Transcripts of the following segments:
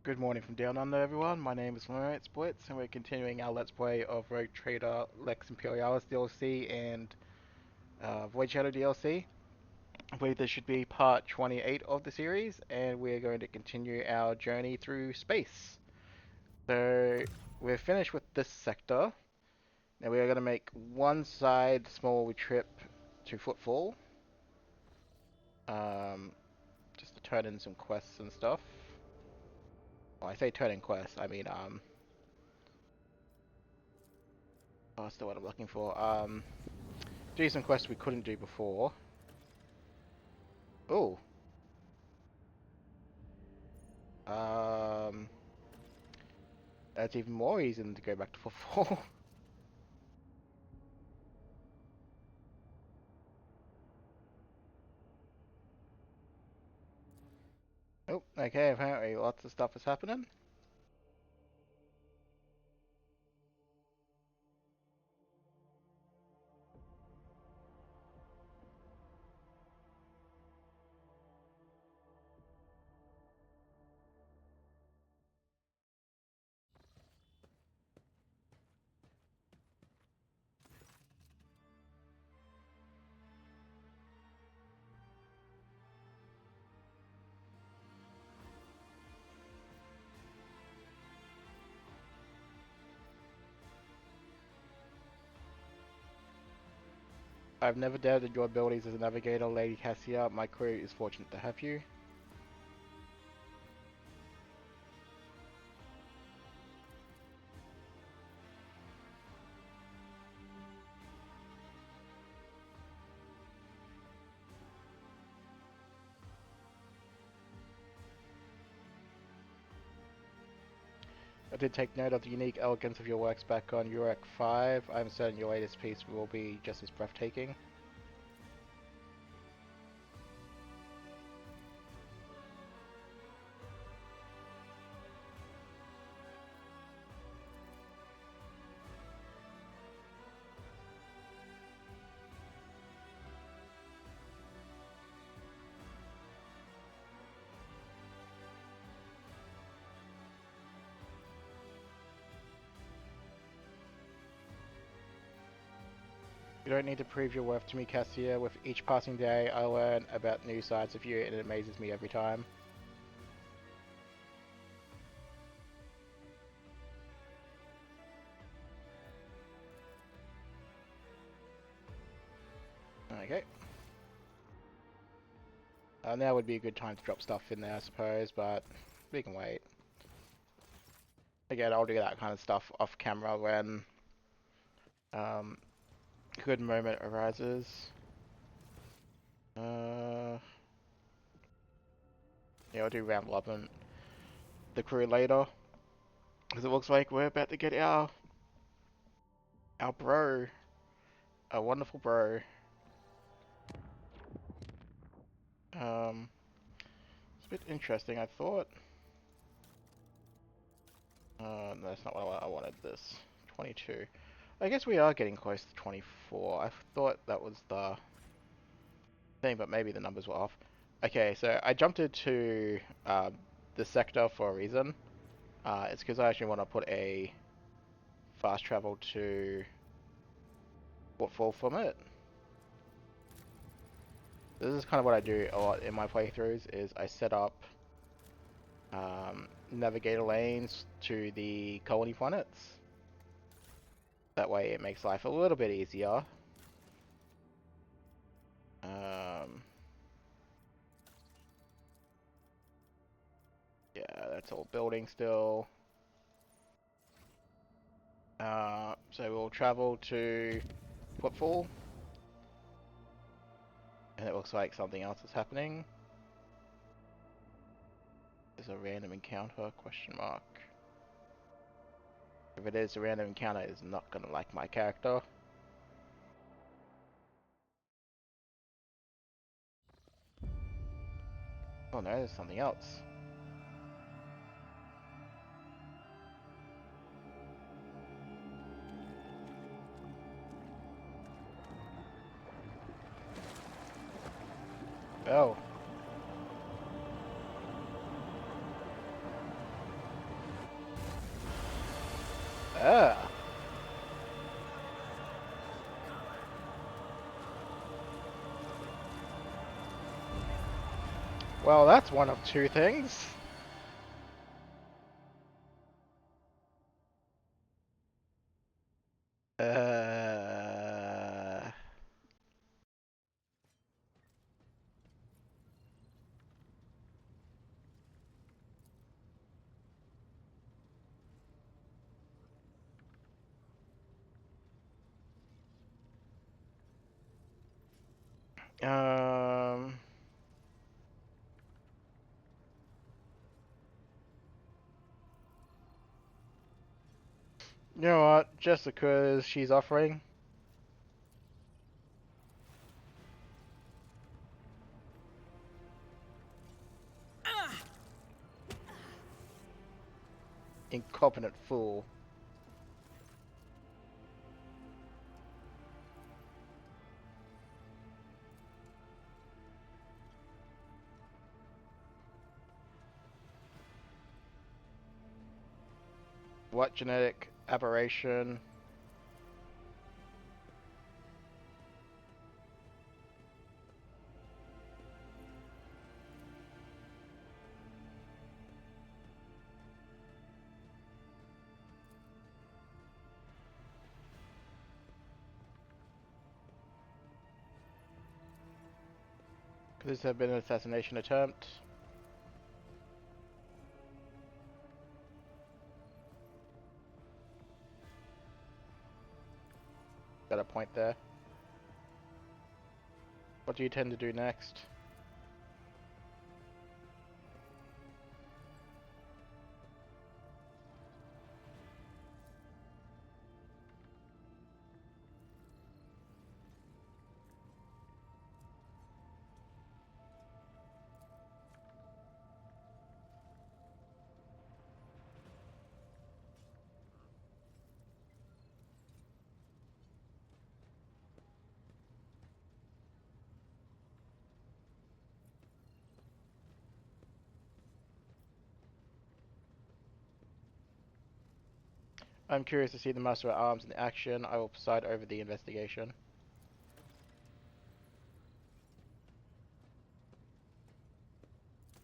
Good morning from down under, everyone. My name is Lawrence Blitz, and we're continuing our Let's Play of Rogue Trader Lex Imperialis DLC and Void Shadow DLC. I believe this should be part 28 of the series, and we're going to continue our journey through space. So, we're finished with this sector. Now we are going to make one side small trip to Footfall, um, just to turn in some quests and stuff. Well, I say turn in quests, I mean, oh, that's the what I'm looking for. Do some quests we couldn't do before. Oh, um, that's even more reason to go back to football. Oh, okay, apparently lots of stuff is happening. I've never doubted your abilities as a navigator, Lady Cassia. My crew is fortunate to have you. I did take note of the unique elegance of your works back on Urek 5. I'm certain your latest piece will be just as breathtaking. You don't need to prove your worth to me, Cassia. With each passing day, I learn about new sides of you, and it amazes me every time. Okay. Now would be a good time to drop stuff in there, I suppose, but we can wait. Again, I'll do that kind of stuff off camera when um, a good moment arises. Yeah, I'll do round 11 the crew later, because it looks like we're about to get our bro, a wonderful bro. It's a bit interesting. I thought. No, that's not what I wanted. This 22. I guess we are getting close to 24. I thought that was the thing, but maybe the numbers were off. Okay, so I jumped into the sector for a reason. It's because I actually want to put a fast travel to Footfall from it. This is kind of what I do a lot in my playthroughs, is I set up navigator lanes to the colony planets. That way it makes life a little bit easier. Um, yeah, that's all building still. So we'll travel to Footfall. And it looks like something else is happening. There's a random encounter, question mark. If it is a random encounter, it's not gonna like my character. Oh no, there's something else. Oh. Ah. Well, that's one of two things. Uh. Um. You know what? Just because she's offering. Incompetent fool. What genetic aberration? Could this have been an assassination attempt? Got a point there. What do you tend to do next? I'm curious to see the Master at Arms in action. I will preside over the investigation.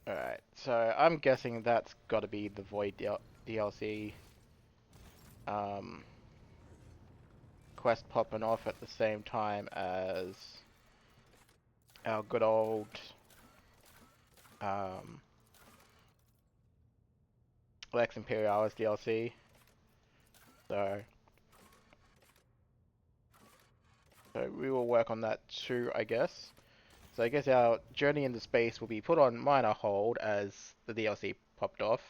Alright, so I'm guessing that's gotta be the Void DLC quest popping off at the same time as our good old um, Lex Imperialis DLC. So, so we will work on that too, I guess. So I guess our journey into space will be put on minor hold as the DLC popped off.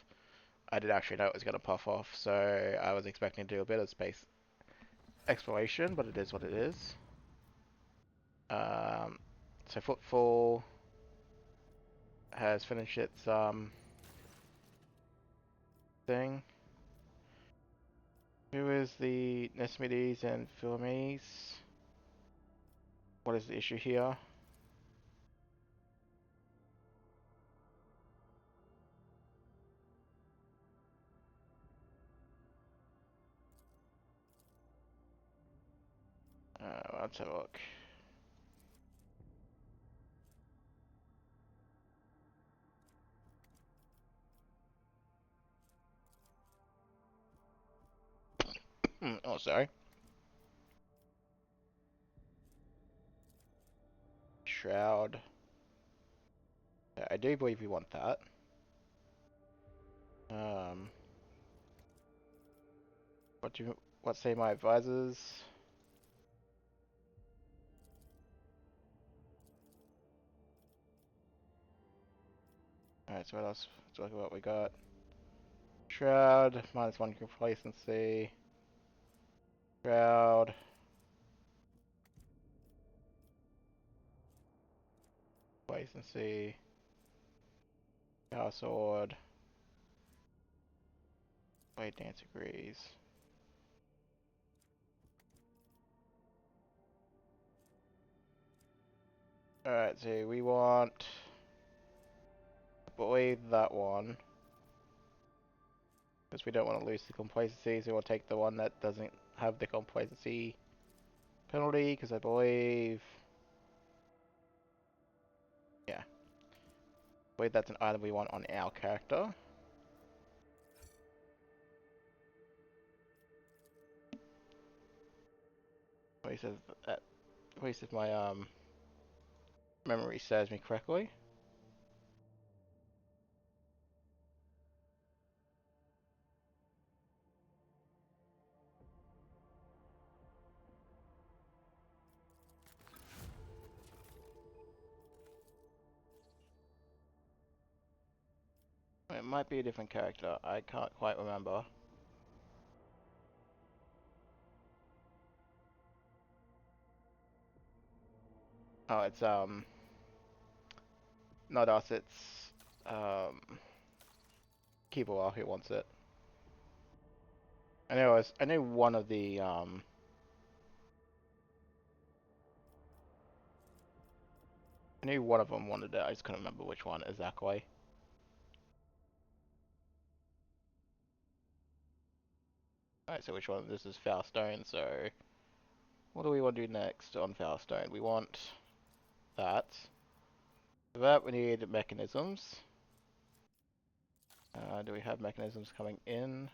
I did actually know it was going to pop off, so I was expecting to do a bit of space exploration, but it is what it is. So Footfall has finished its thing. Who is the Nesmides and Philomes? What is the issue here? Let's have a look. Oh, sorry. Shroud. I do believe we want that. Um, what say my advisors? Alright, so what else? Let's look at what we got. Shroud, -1 complacency. Shroud. Complacency. Power sword. Blade dance agrees. Alright, so we want, I believe that one. Because we don't want to lose the complacency, so we'll take the one that doesn't have the complacency penalty, because I believe... Yeah. I believe that's an item we want on our character. At least if my memory serves me correctly. It might be a different character. I can't quite remember. Oh, it's not us. It's Kibua who wants it. I know one of the I knew one of them wanted it. I just couldn't remember which one exactly. Alright, so which one? This is Foulstone, so what do we want to do next on Foulstone? We want that. For that we need mechanisms. Do we have mechanisms coming in?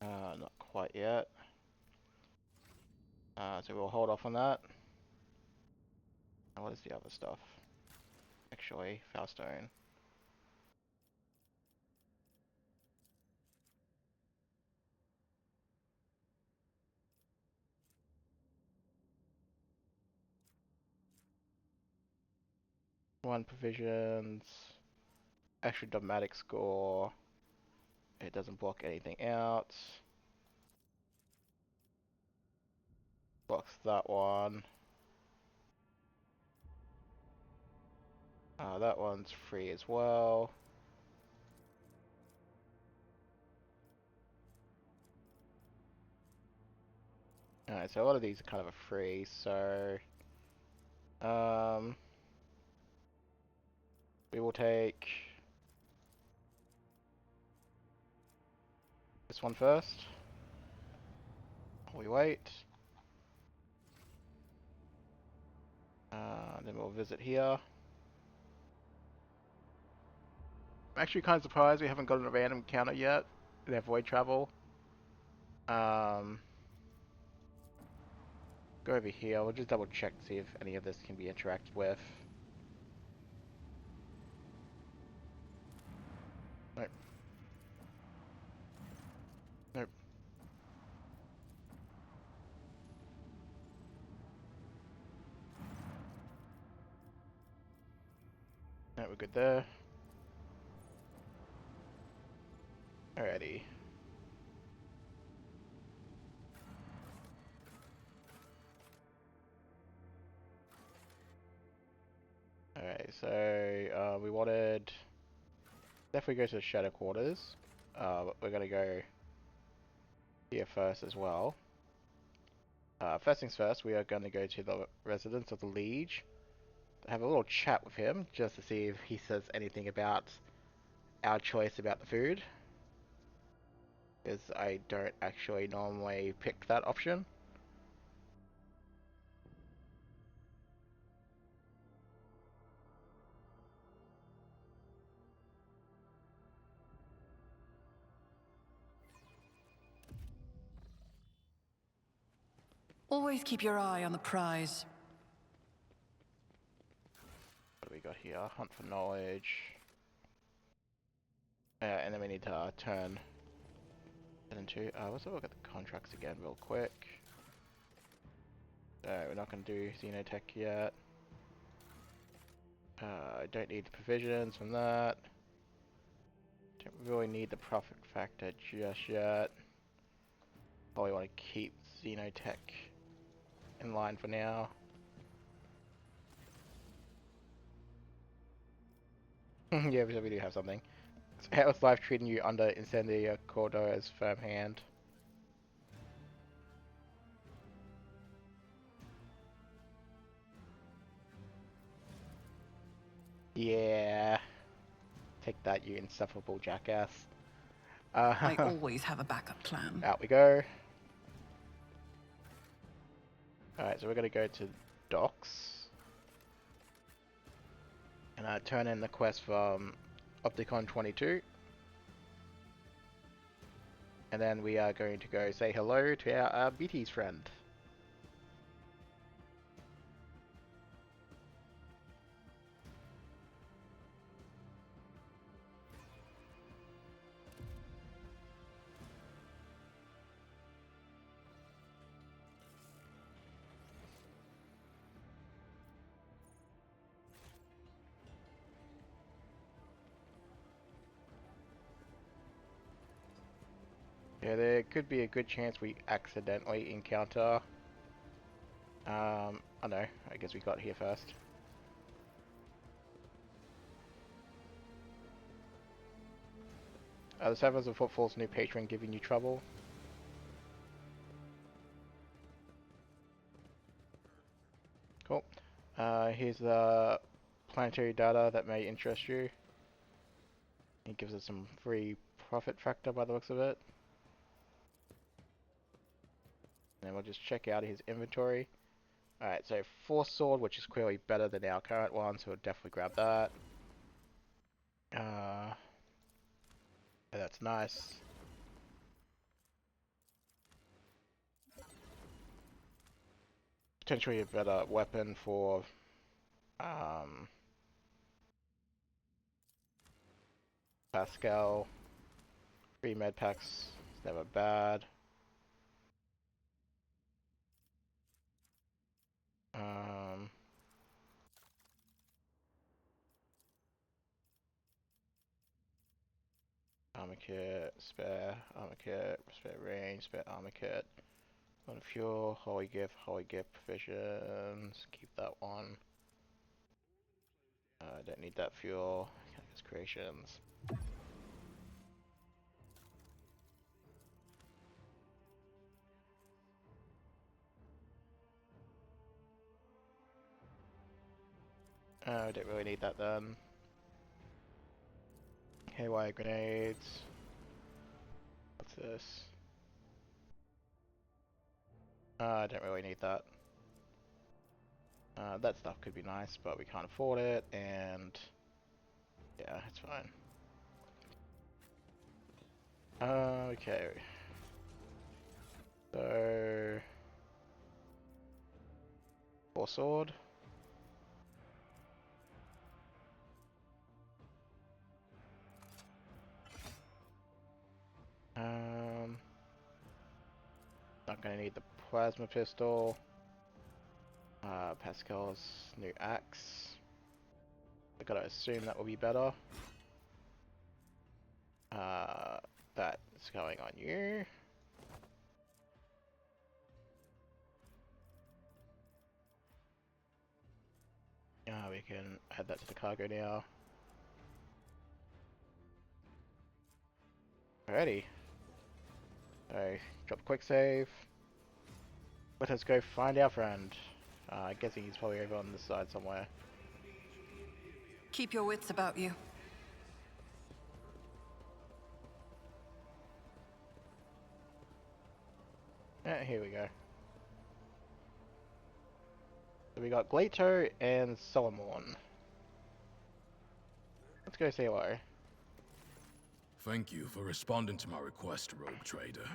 Not quite yet. So we'll hold off on that. What is the other stuff? Actually, Foulstone. One provisions. Extra Dogmatic score. It doesn't block anything out. Blocks that one. That one's free as well. Alright, so a lot of these are kind of a free, so we will take this one first. We wait. Then we'll visit here. I'm actually kind of surprised we haven't gotten a random counter yet in our void travel. Go over here. We'll just double check to see if any of this can be interacted with. Nope. Nope. Alright, we're good there. Alrighty. Alright, so we wanted... Definitely go to the Shadow Quarters. But we're gonna go here first as well. First things first, we are going to go to the residence of the Liege. Have a little chat with him, just to see if he says anything about our choice about the food. Because I don't actually normally pick that option. Always keep your eye on the prize. What do we got here? Hunt for knowledge. And then we need to turn it into... let's have a look at the contracts again real quick. We're not going to do Xenotech yet. I don't need the provisions from that. Don't really need the profit factor just yet. Probably want to keep Xenotech in line for now. Yeah, because we do have something. So how is life treating you under Incendia Cordo's firm hand? Yeah. Take that, you insufferable jackass. I always have a backup plan. Out we go. Alright, so we're going to go to docks. And turn in the quest from Opticon 22. And then we are going to go say hello to our BT's friend. Yeah, there could be a good chance we accidentally encounter... oh no, I guess we got here first. The Servants of Footfall's new patron giving you trouble. Cool. Here's the planetary data that may interest you. It gives us some free profit factor by the looks of it. And we'll just check out his inventory. Alright, so Force Sword, which is clearly better than our current one, so we'll definitely grab that. Yeah, that's nice. Potentially a better weapon for Pascal. Free med packs, it's never bad. Armor kit, spare armor kit, spare range, spare armor kit. On fuel, holy gift, provisions. Keep that one. I don't need that fuel. Campus creations. I don't really need that then. KY grenades. What's this? I don't really need that. That stuff could be nice, but we can't afford it, and yeah, it's fine. Okay. So, for sword. Not gonna need the plasma pistol. Pascal's new axe. I gotta assume that will be better. That's going on you. We can add that to the cargo now. Alrighty. So, drop a quick save. Let us go find our friend. I'm guessing he's probably over on this side somewhere. Keep your wits about you. Here we go. So we got Glato and Solomon. Let's go say hello. Thank you for responding to my request, Rogue Trader.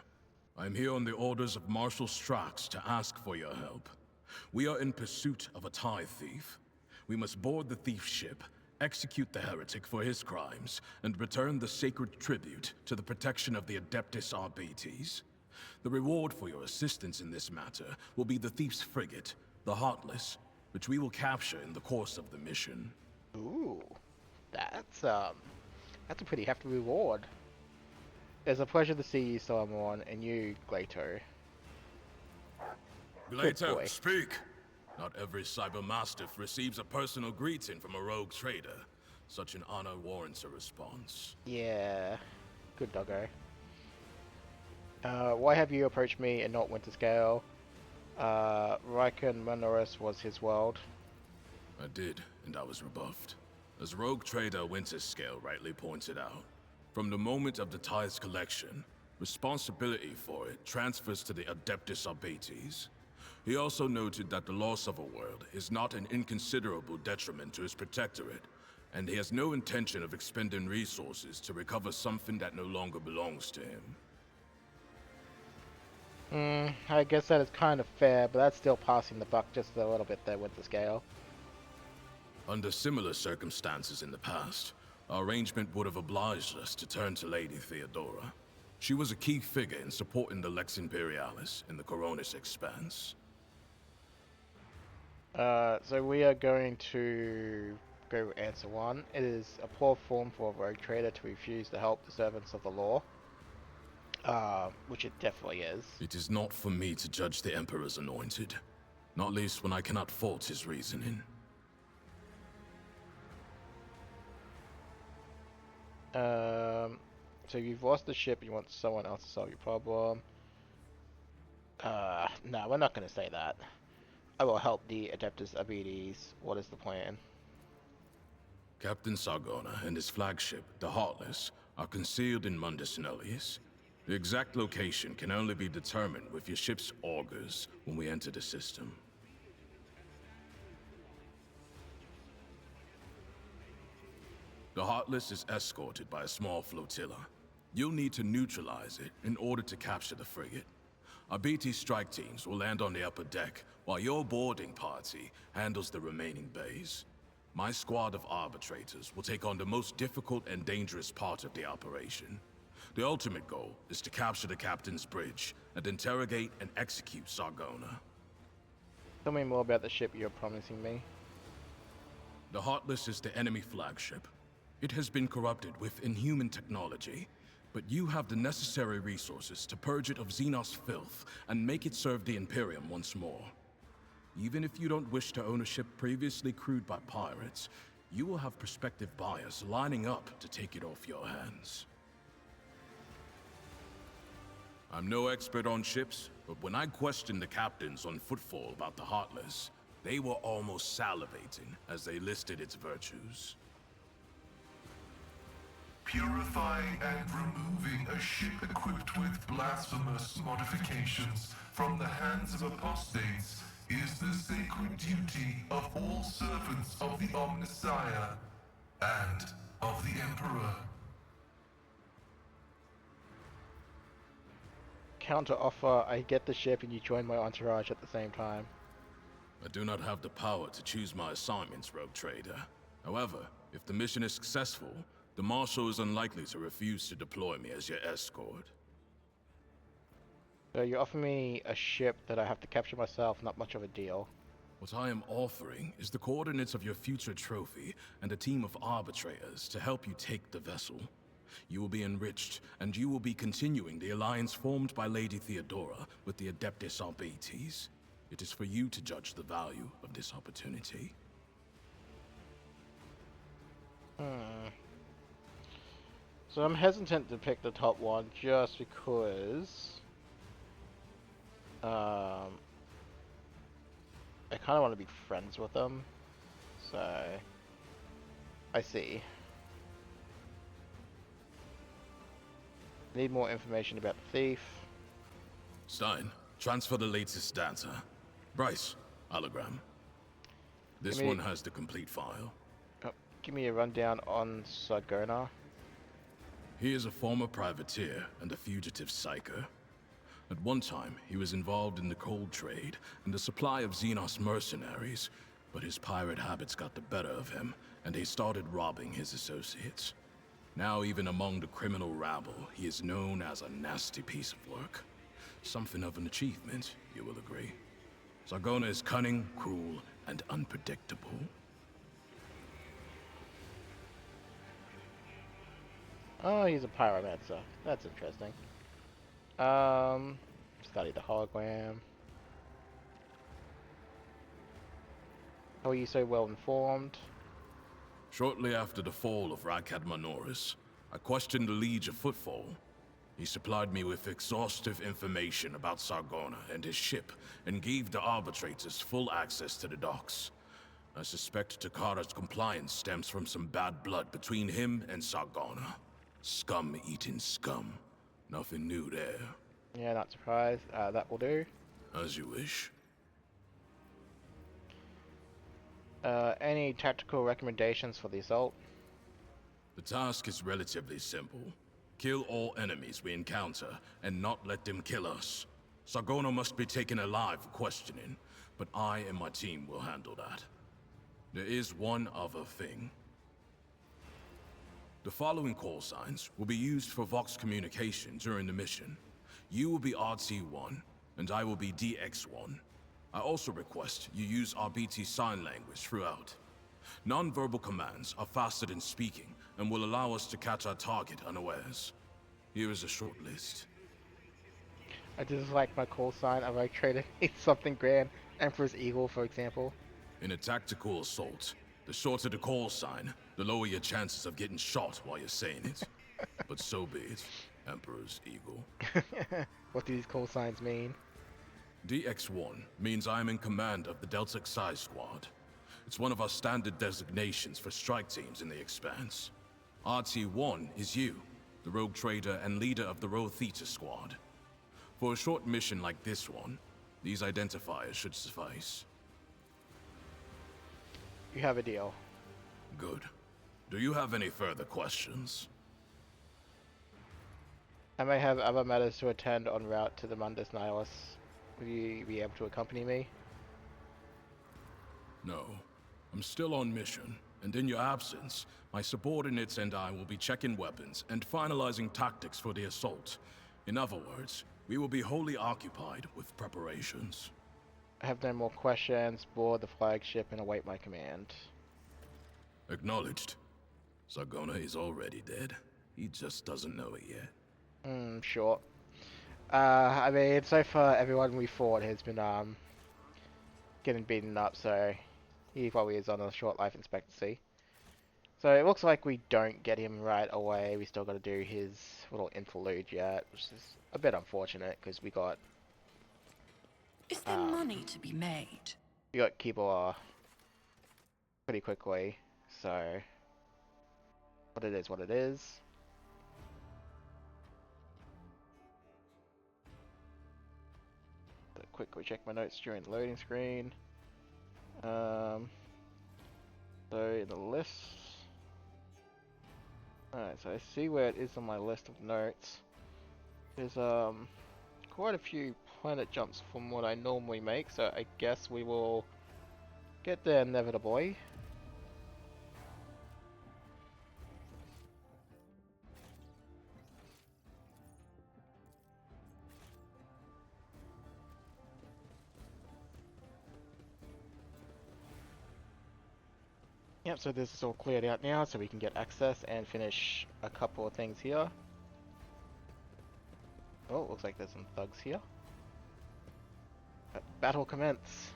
I'm here on the orders of Marshal Strax to ask for your help. We are in pursuit of a tithe thief. We must board the thief's ship, execute the heretic for his crimes, and return the sacred tribute to the protection of the Adeptus Arbites. The reward for your assistance in this matter will be the thief's frigate, the Heartless, which we will capture in the course of the mission. Ooh, that's a pretty hefty reward. It's a pleasure to see you, Solomon, and you, Glato. Glato, speak! Not every cybermastiff receives a personal greeting from a rogue trader. Such an honor warrants a response. Yeah, good doggo. Why have you approached me and not Winterscale? Ryken Manoris was his world. I did, and I was rebuffed. As Rogue Trader Winterscale rightly pointed out, from the moment of the Tide's collection, responsibility for it transfers to the Adeptus Arbites. He also noted that the loss of a world is not an inconsiderable detriment to his protectorate, and he has no intention of expending resources to recover something that no longer belongs to him. I guess that is kind of fair, but that's still passing the buck just a little bit there with the scale. Under similar circumstances in the past, our arrangement would have obliged us to turn to Lady Theodora. She was a key figure in supporting the Lex Imperialis in the Coronis Expanse. So we are going to go answer one. It is a poor form for a rogue trader to refuse to help the servants of the law. Which it definitely is. It is not for me to judge the Emperor's anointed, not least when I cannot fault his reasoning. So you've lost the ship and you want someone else to solve your problem. No, we're not going to say that. I will help the Adeptus Arbites. What is the plan? Captain Sargona and his flagship, the Heartless, are concealed in Mundus Nullius. The exact location can only be determined with your ship's augurs when we enter the system. The Heartless is escorted by a small flotilla. You'll need to neutralize it in order to capture the frigate. Our BT strike teams will land on the upper deck, while your boarding party handles the remaining bays. My squad of arbitrators will take on the most difficult and dangerous part of the operation. The ultimate goal is to capture the captain's bridge and interrogate and execute Sargona. Tell me more about the ship you're promising me. The Heartless is the enemy flagship. It has been corrupted with inhuman technology, but you have the necessary resources to purge it of Xenos filth and make it serve the Imperium once more. Even if you don't wish to own a ship previously crewed by pirates, you will have prospective buyers lining up to take it off your hands. I'm no expert on ships, but when I questioned the captains on Footfall about the Heartless, they were almost salivating as they listed its virtues. Purifying and removing a ship equipped with blasphemous modifications from the hands of apostates is the sacred duty of all servants of the Omnissiah and of the Emperor. Counter offer, I get the ship and you join my entourage at the same time. I do not have the power to choose my assignments, Rogue Trader. However, if the mission is successful, the Marshal is unlikely to refuse to deploy me as your escort. So you offer me a ship that I have to capture myself, not much of a deal. What I am offering is the coordinates of your future trophy and a team of arbitrators to help you take the vessel. You will be enriched, and you will be continuing the alliance formed by Lady Theodora with the Adeptus Arbites. It is for you to judge the value of this opportunity. So I'm hesitant to pick the top one just because I kind of want to be friends with them. So I see. Need more information about the thief. Stein, transfer the latest data. Bryce, hologram. This one has the complete file. Oh, give me a rundown on Sargona. He is a former privateer and a fugitive psyker. At one time, he was involved in the cold trade and the supply of Xenos mercenaries, but his pirate habits got the better of him, and he started robbing his associates. Now, even among the criminal rabble, he is known as a nasty piece of work. Something of an achievement, you will agree. Sargona is cunning, cruel, and unpredictable. Oh, he's a pyromancer. That's interesting. Study the hologram. How are you so well informed? Shortly after the fall of Rakad Manoris, I questioned the Liege of Footfall. He supplied me with exhaustive information about Sargona and his ship, and gave the arbitrators full access to the docks. I suspect Takara's compliance stems from some bad blood between him and Sargona. Scum eating scum. Nothing new there. Yeah, not surprised. That will do. As you wish. Any tactical recommendations for the assault? The task is relatively simple. Kill all enemies we encounter, and not let them kill us. Sargona must be taken alive for questioning, but I and my team will handle that. There is one other thing. The following call signs will be used for Vox communication during the mission. You will be RT1, and I will be DX1. I also request you use RBT sign language throughout. Non-verbal commands are faster than speaking, and will allow us to catch our target unawares. Here is a short list. I just like my call sign. I like trading. It's something grand. Emperor's Eagle, for example. In a tactical assault, the shorter the call sign, the lower your chances of getting shot while you're saying it. But so be it, Emperor's Eagle. What do these call signs mean? DX1 means I am in command of the Delta Xi Squad. It's one of our standard designations for strike teams in the Expanse. RT1 is you, the rogue trader and leader of the Rho Theta Squad. For a short mission like this one, these identifiers should suffice. You have a deal. Good. Do you have any further questions? I may have other matters to attend en route to the Mundus Nihilus. Will you be able to accompany me? No. I'm still on mission, and in your absence, my subordinates and I will be checking weapons and finalizing tactics for the assault. In other words, we will be wholly occupied with preparations. I have no more questions. Board the flagship and await my command. Acknowledged. Sargona is already dead. He just doesn't know it yet. Sure. I mean, so far everyone we fought has been getting beaten up, so he probably is on a short life expectancy. So it looks like we don't get him right away. We still got to do his little interlude yet, which is a bit unfortunate because we got Is there money to be made? Kibor pretty quickly. So what it is, what it is. Quickly check my notes during the loading screen. So in the list. Alright, so I see where it is on my list of notes. There's quite a few planet jumps from what I normally make, so I guess we will get there inevitably. Yep, so this is all cleared out now, so we can get access and finish a couple of things here. Oh, looks like there's some thugs here. Battle commence!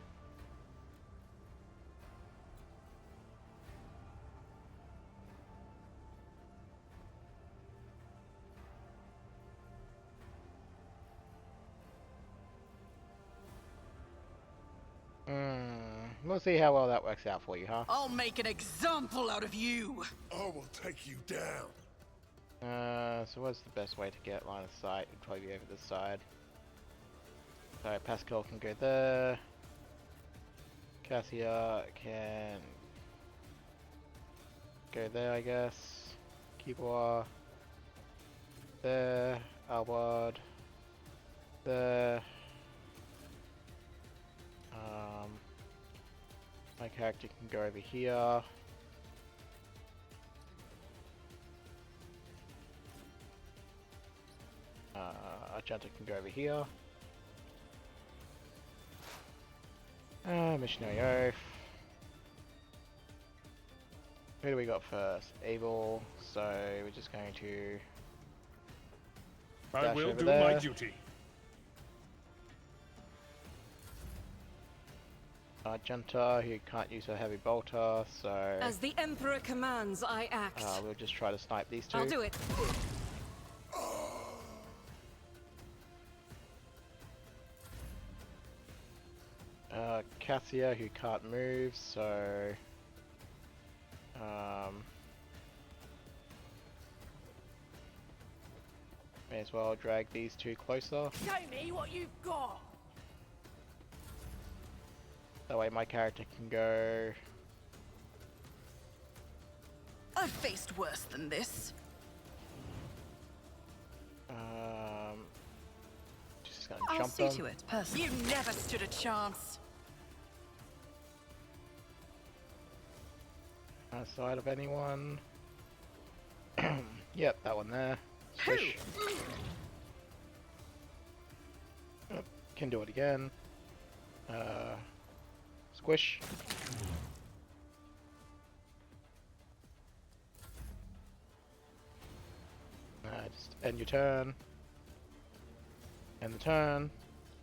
We'll see how well that works out for you, huh? I'll make an example out of you! I will take you down. So what's the best way to get line of sight? It'd probably be over this side. Alright, Pascal can go there. Cassia can go there, I guess. Kibor there. Alward there. My character can go over here. Argenta can go over here. Missionary Oath. Who do we got first? Abel. So we're just going to I dash will over do there. my duty. Argenta, who can't use her heavy bolter, so As the Emperor commands, I act. we'll just try to snipe these two. I'll do it. Cassia, who can't move, so may as well drag these two closer. Show me what you've got. That way my character can go. I've faced worse than this. Just gonna I'll jump see them. to it, personally. You never stood a chance. Outside of anyone. Yep, that one there. Swish. Yep, can do it again. Squish. Just end your turn. End the turn.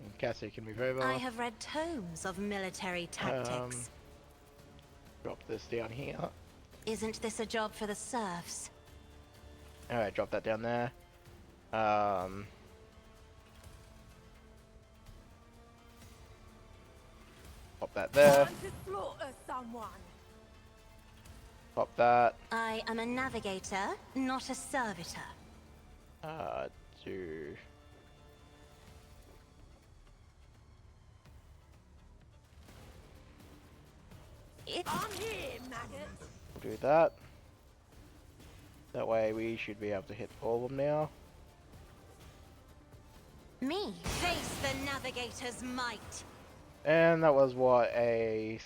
And Cassie can move over. I have read tomes of military tactics. Drop this down here. Isn't this a job for the serfs? Alright, drop that down there. Pop that there. Time to slaughter someone. Pop that. I am a navigator, not a servitor. Do... I'm here, maggots. do that. That way we should be able to hit all of them now. Me, face the navigator's might. And that was what, a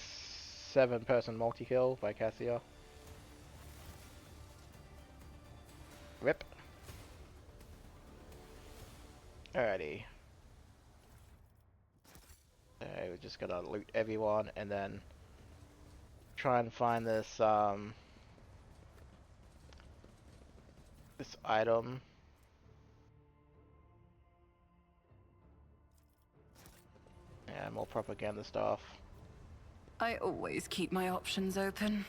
7-person multi-kill by Cassia. Rip. Alrighty. So we're just gonna loot everyone and then try and find this this item. Yeah, more propaganda stuff. I always keep my options open.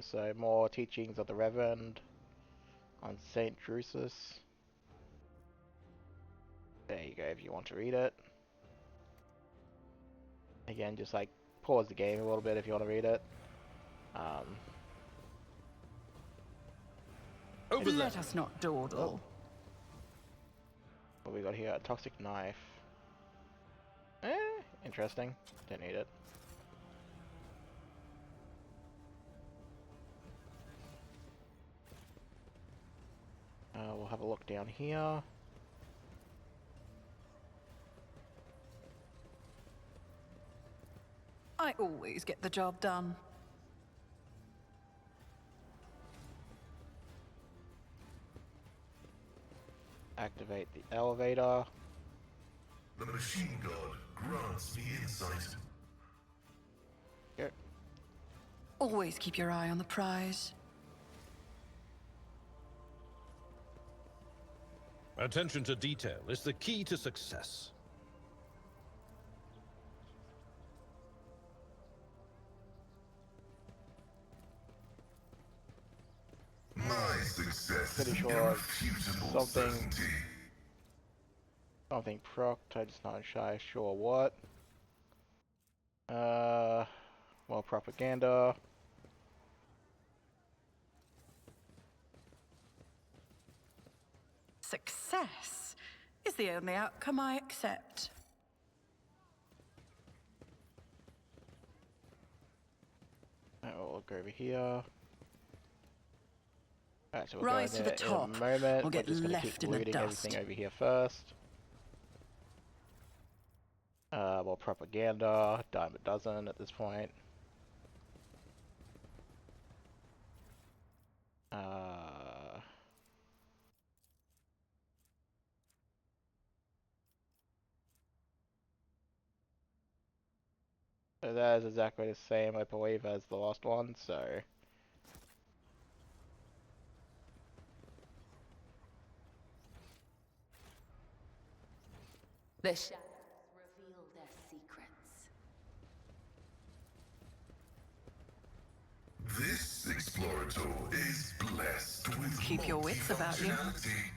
So more teachings of the Reverend on Saint Drusus. There you go, if you want to read it. Again, just like pause the game a little bit if you want to read it. Let us not dawdle. What we got here? A toxic knife. Interesting. Don't need it. We'll have a look down here. I always get the job done. Activate the elevator. The machine god grants me insight. Here. Always keep your eye on the prize. Attention to detail is the key to success. My success Pretty is an sure irrefutable something- certainty. Something procced, I'm just not sure what. More propaganda. Success is the only outcome I accept. We'll look over here. Alright, so we'll Rise go to in the there top, in a moment. or get We're just gonna left keep in the looting dust. everything over here first. More propaganda. Dime a dozen at this point. So that is exactly the same, I believe, as the last one, so... The shadow This explorator is blessed with Keep your wits about you. multifunctionality.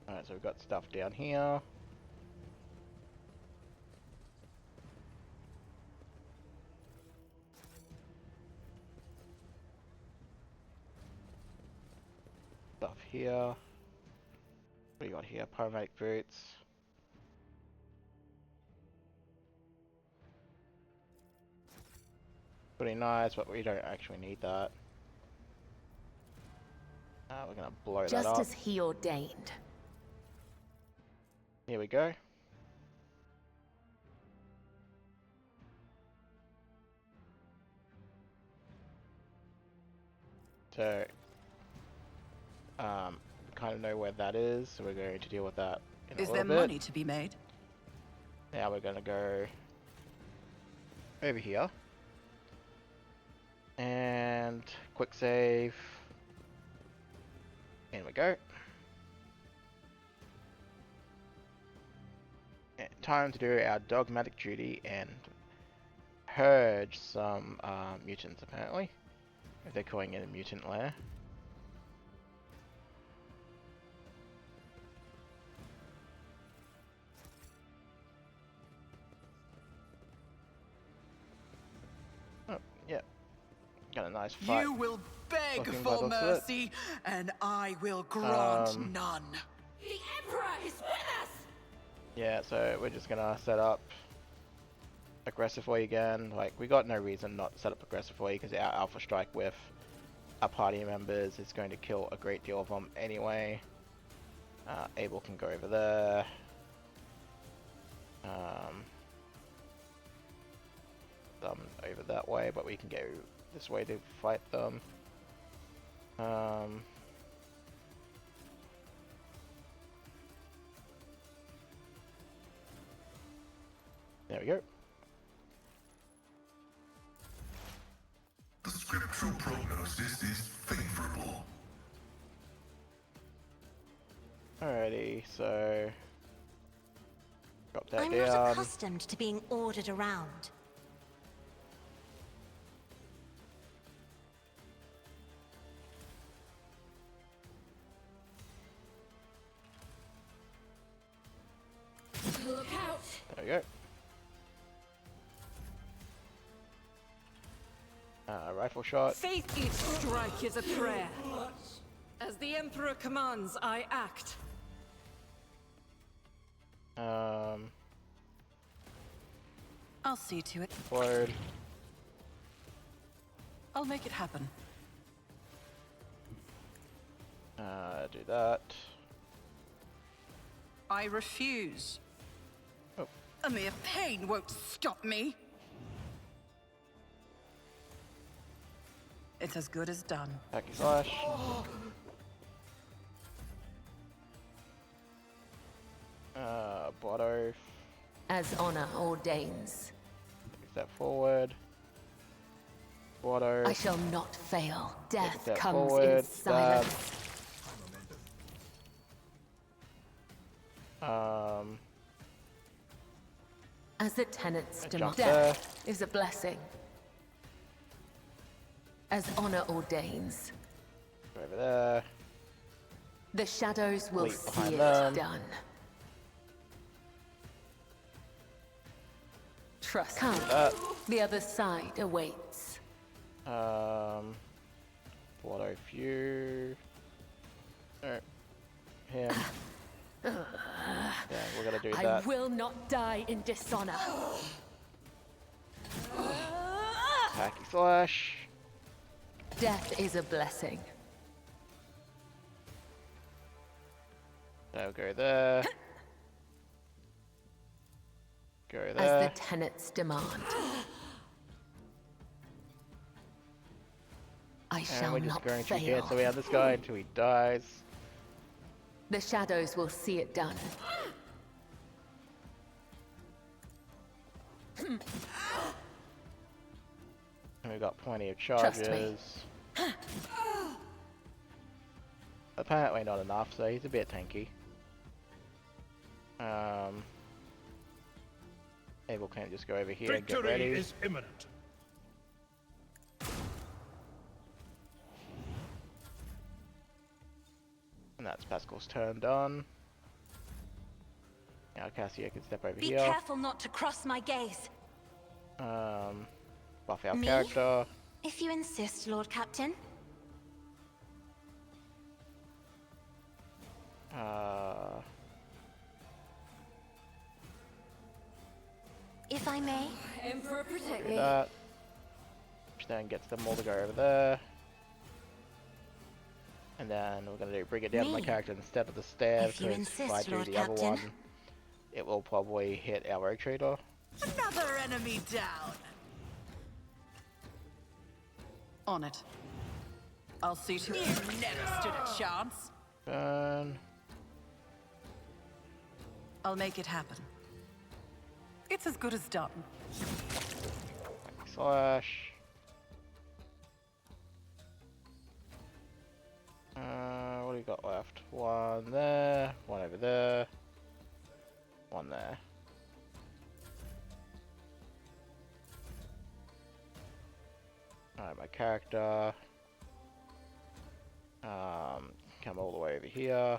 Alright, so we've got stuff down here. Stuff here. What do you got here? Pyromatic boots. Pretty nice, but we don't actually need that. We're gonna blow that up. Just as he ordained. Here we go. So, we kind of know where that is, so we're going to deal with that in a Is little there bit. money to be made? Now we're gonna go over here. And quick save. In we go. And time to do our dogmatic duty and purge some mutants, apparently. If they're calling it a mutant lair. Oh, yeah. Got a nice fight. You will beg Looking by the for looks of it. mercy, and I will grant none. The Emperor is with us! Yeah, so we're just gonna set up aggressively again. Like, we got no reason not to set up aggressively because our alpha strike with our party members is going to kill a great deal of them anyway. Abel can go over there. Them over that way, but we can go this way to fight them. There we go. The scriptural prognosis is favorable. Alrighty, so drop that I'm down. not accustomed to being ordered around. Look out! There we go. Rifle shot. Faith each strike is a prayer. As the Emperor commands, I act. I'll see to it. Explode. I'll make it happen. Do that. I refuse. Oh. A mere pain won't stop me. It's as good as done. Hacky slash. Blotto. As honor ordains. Step forward. Blotto. I shall not fail. Death step comes forward, in silence. As the tenets demand, jump there. death is a blessing. As honor ordains, Over there. the shadows will Leap see behind it them. done. Trust come. That. The other side awaits. Blotto few. Alright. Him. Yeah, we're gonna do I that. will not die in dishonor. Hacky slash. Death is a blessing. That'll go there. Go As there. the tenets demand. I And shall we're just not going to fail. cancel out this guy until he dies. The shadows will see it done. And we've got plenty of Trust me. charges. Apparently not enough, so he's a bit tanky. Abel can just go over here and get Victory ready. is imminent. And that's Pascal's turn done. Now Cassia can step over Be here. careful not to cross my gaze. Buff our Me? character. If you insist, Lord Captain. If I may. Emperor, protect Do me. that. Which then gets them all to go over there. And then we're going to bring it down to my Me? character instead of the stairs, If you because if I insist, do Lord the other Captain. one, it will probably hit our rogue trader. Another enemy down. On it. I'll see to it. You never stood a chance. Burn. I'll make it happen. It's as good as done. Slash. What do we got left? One there, one over there, one there. Alright, my character. Come all the way over here.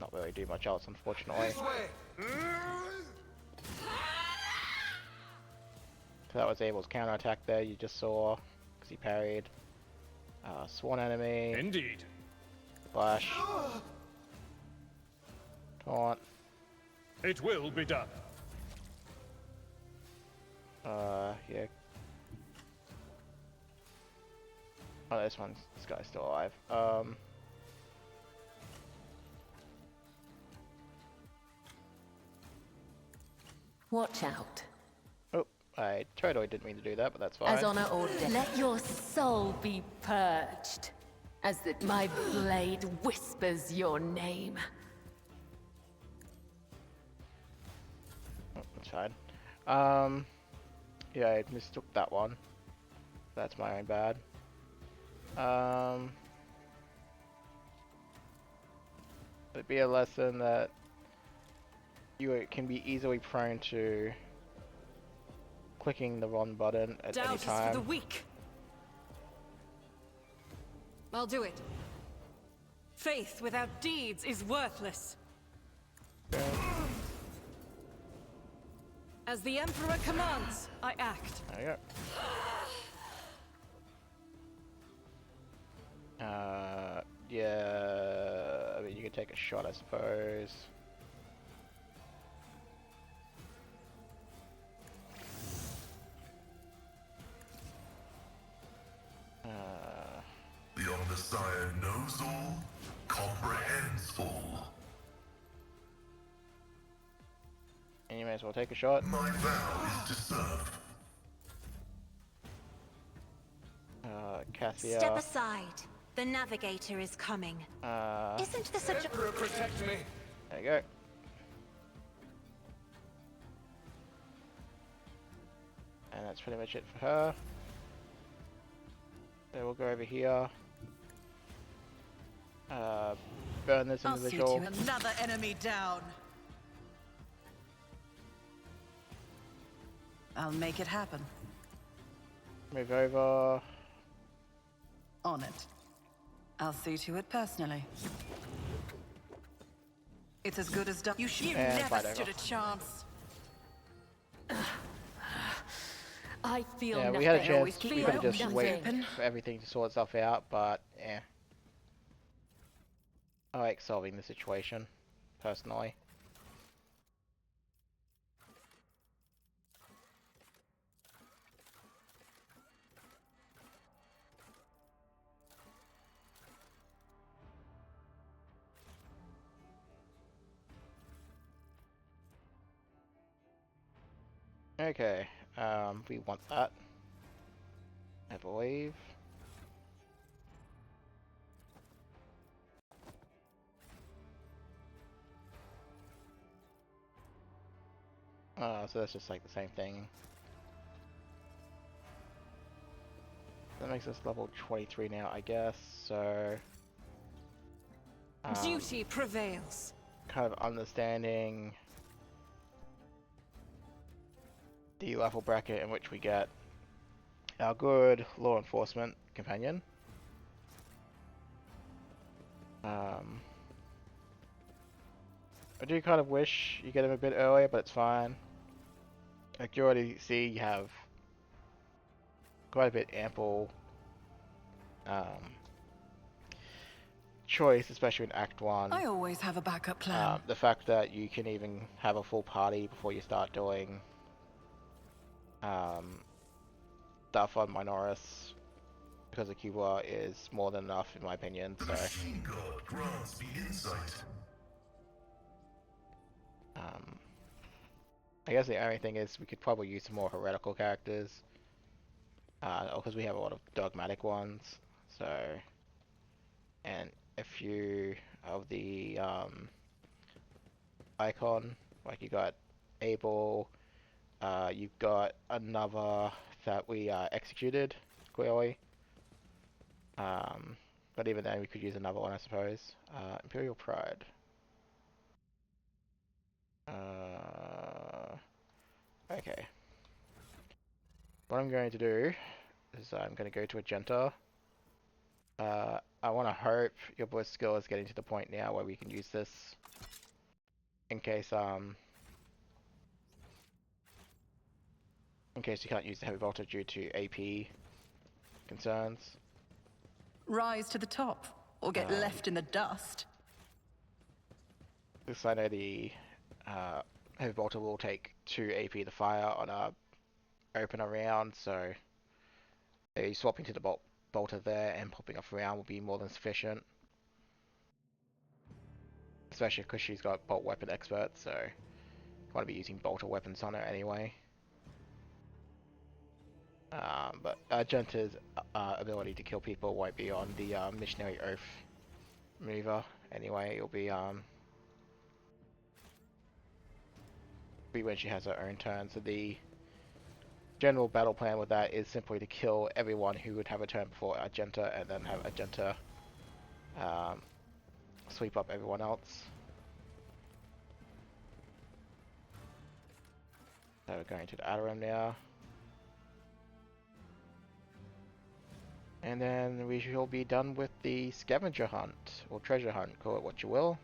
Not really do much else, unfortunately. So that was Abel's counterattack there, you just saw, because he parried. Swan enemy. Indeed. Flash. Taunt. It will be done. Yeah. Oh, this guy's still alive. Watch out. Oh, I totally didn't mean to do that, but that's fine. As honor or death. Let your soul be purged. As my blade whispers your name. Oh, that's fine. Yeah, I mistook that one. That's my own bad. It'd be a lesson that you can be easily prone to clicking the wrong button at Doubt any is for time. the weak. I'll do it. Faith without deeds is worthless. As the Emperor commands, I act. There you go. Yeah, I mean, you can take a shot, I suppose. The Omnissiah knows all, comprehends all. And you may as well take a shot. My vow is to serve. Cassia. Step aside. The navigator is coming. Isn't this a Protect me. There you go. And that's pretty much it for her. Then we'll go over here. Burn this I'll see individual. to another enemy down. I'll make it happen. Move over. On it. I'll see to it personally. It's as good as done. You And never fight stood over. a chance. I feel Yeah, nothing. we had a They always chance. keep We their could have just options waited open. for everything to sort itself out, but yeah. I like solving the situation, personally. Okay, we want that, I believe. So that's just like the same thing. That makes us level 23 now, I guess, so... Duty prevails. kind of understanding the level bracket in which we get our good law enforcement companion. I do kind of wish you get him a bit earlier, but it's fine. Like you already see, you have quite a bit ample choice, especially in Act 1. I always have a backup plan. The fact that you can even have a full party before you start doing stuff on Minoris because of Cuba is more than enough in my opinion. The machine god grants me insight. I guess the only thing is we could probably use some more heretical characters because we have a lot of dogmatic ones. So, and a few of the icon, like you got Abel, you've got another that we executed clearly. But even then we could use another one, I suppose. Imperial Pride. Okay. What I'm going to do is I'm going to go to Agenta. I want to hope your voice skill is getting to the point now where we can use this in case you can't use the heavy bolter due to AP concerns. Rise to the top, or get left in the dust. Because I know the heavy bolter will take 2 AP to fire on a opener round, so swapping to the bolter there and popping off a round will be more than sufficient. Especially because she's got bolt weapon expert, so I want to be using bolter weapons on her anyway. But Agenta's ability to kill people won't be on the Missionary Oath maneuver anyway. It'll be when she has her own turn. So the general battle plan with that is simply to kill everyone who would have a turn before Agenta, and then have Agenta sweep up everyone else. So we're going to the Adaram now. And then we shall be done with the scavenger hunt, or treasure hunt, call it what you will.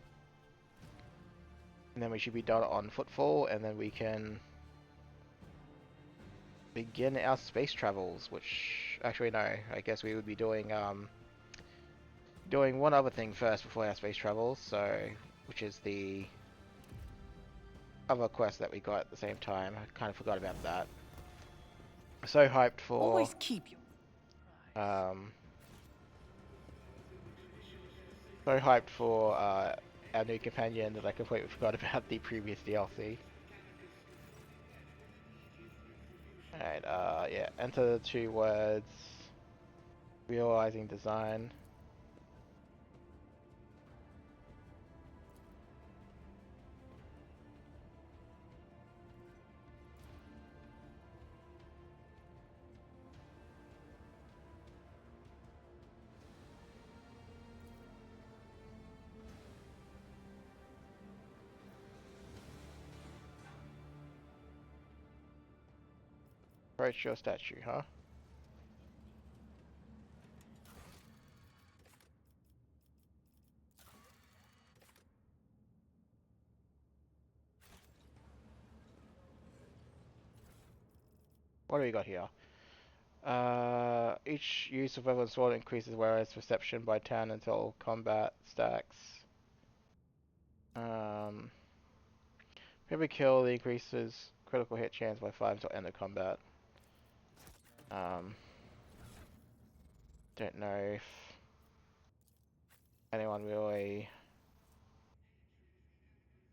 And then we should be done on Footfall, and then we can begin our space travels, which, actually no, I guess we would be doing one other thing first before our space travels, so, which is the other quest that we got at the same time. I kind of forgot about that. So hyped for... Always keep your... so hyped for our new companion that I completely forgot about the previous DLC. Alright, yeah, enter the 2 words. Realizing design. Approach your statue, huh? What do we got here? Each use of weapon sword increases Warrior's perception by 10 until combat stacks. Every kill increases critical hit chance by 5 until end of combat. Don't know if anyone really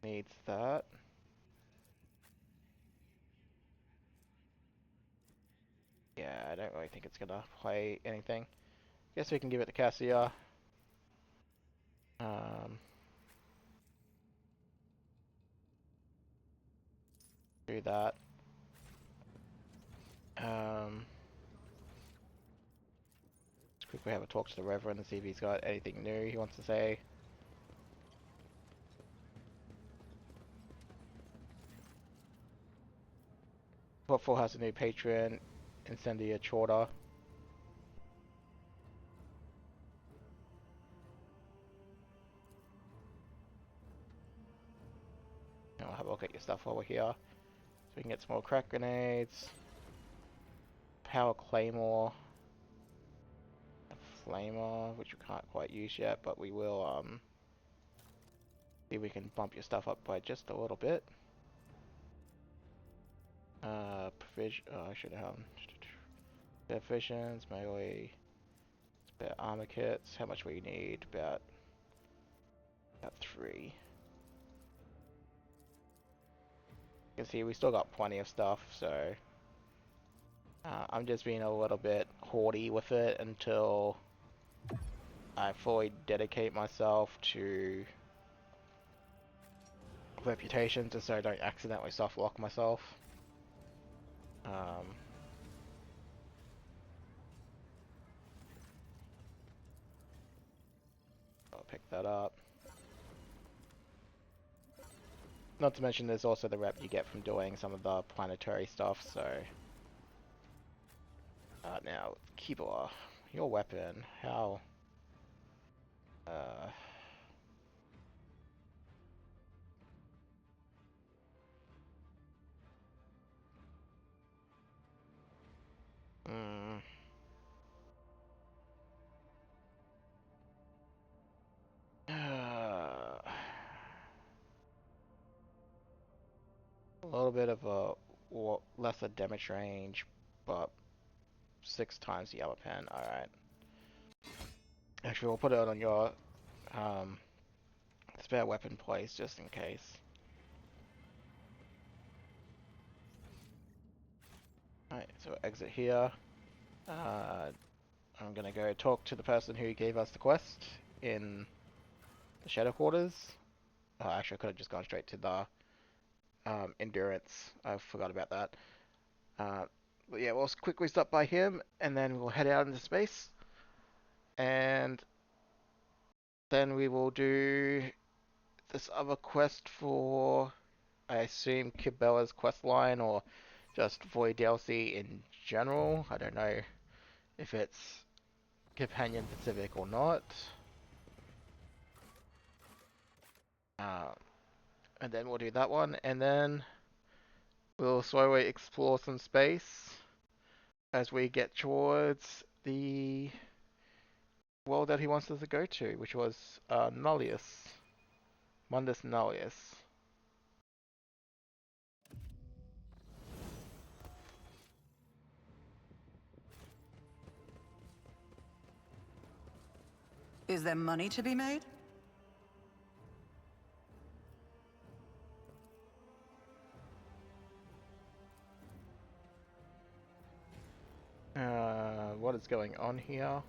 needs that. Yeah, I don't really think it's gonna play anything. Guess we can give it to Cassia. Do that. Let's quickly have a talk to the Reverend and see if he's got anything new he wants to say. Footfall has a new patron, Incendia Chorda. I'll have a look at your stuff over here. So we can get some more crack grenades. Power Claymore. A Flamer, which we can't quite use yet, but we will, see if we can bump your stuff up by just a little bit. Provision, I should have Provisions, melee, spare armor kits. How much we need? About 3. You can see we still got plenty of stuff, so I'm just being a little bit hoardy with it until I fully dedicate myself to reputation, just so I don't accidentally soft lock myself. I'll pick that up. Not to mention there's also the rep you get from doing some of the planetary stuff, so... now, Keyboard, your weapon, how... a little bit of a lesser damage range, but 6 times the yellow pen. Alright. Actually, we'll put it on your spare weapon place just in case. Alright, so exit here. I'm gonna go talk to the person who gave us the quest in the Shadow Quarters. Actually, I could have just gone straight to the Endurance. I forgot about that. But yeah, we'll quickly stop by him, and then we'll head out into space. And then we will do this other quest for, I assume, Cabela's quest line, or just Void DLC in general. I don't know if it's companion specific or not. And then we'll do that one, and then we'll slowly explore some space as we get towards the world that he wants us to go to, which was Nullius. Mundus Nullius. Is there money to be made? What is going on here?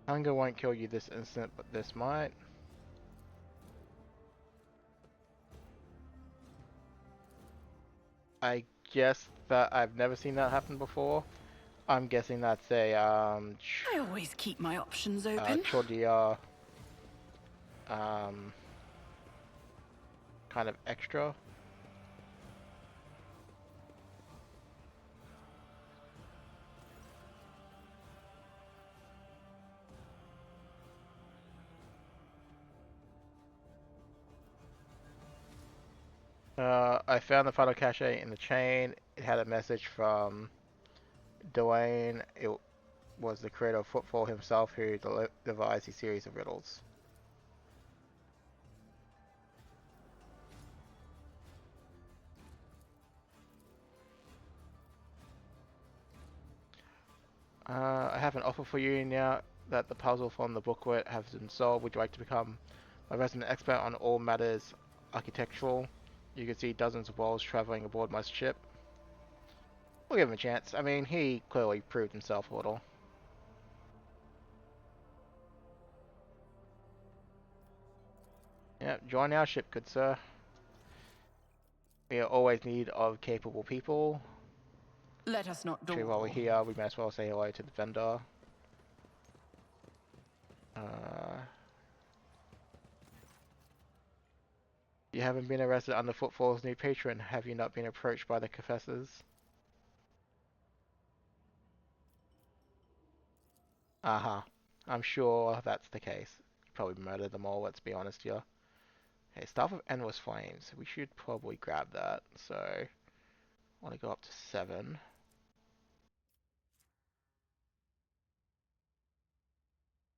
Hunger won't kill you this instant, but this might. I guess that I've never seen that happen before. I'm guessing that's a I always keep my options open. Chodia kind of extra. I found the final cache in the chain. It had a message from Dwayne. It was the creator of Footfall himself who devised a series of riddles. I have an offer for you now that the puzzle from the booklet has been solved. Would you like to become a resident expert on all matters architectural? You can see dozens of worlds traveling aboard my ship. We'll give him a chance. I mean, he clearly proved himself a little. Yeah, join our ship, good sir. We are always in need of capable people. Let us not Actually, while we're here, we may as well say hello to the vendor. You haven't been arrested under Footfall's new patron. Have you not been approached by the confessors? Aha. I'm sure that's the case. You probably murdered them all, let's be honest here. Okay, Staff of Endless Flames. We should probably grab that. So, I want to go up to 7.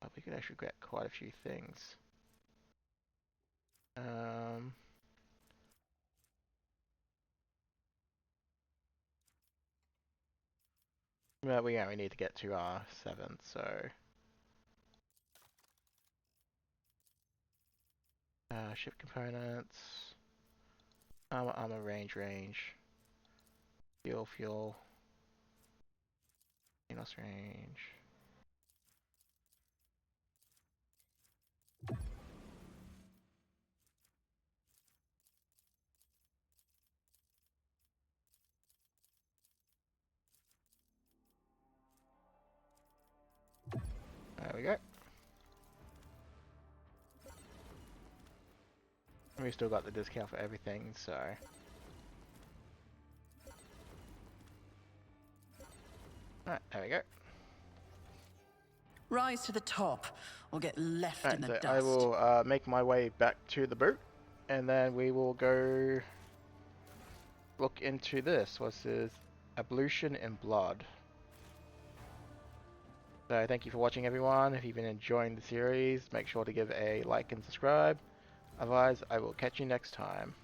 But we could actually get quite a few things. Well, we only need to get to our 7, so... ship components... armor, range... Fuel... Enos range... There we go. We still got the discount for everything, so... Alright, there we go. Rise to the top, or get left in the dust. I will make my way back to the boat, and then we will go look into this. What's this? Ablution in Blood. So thank you for watching, everyone. If you've been enjoying the series, make sure to give a like and subscribe. Otherwise, I will catch you next time.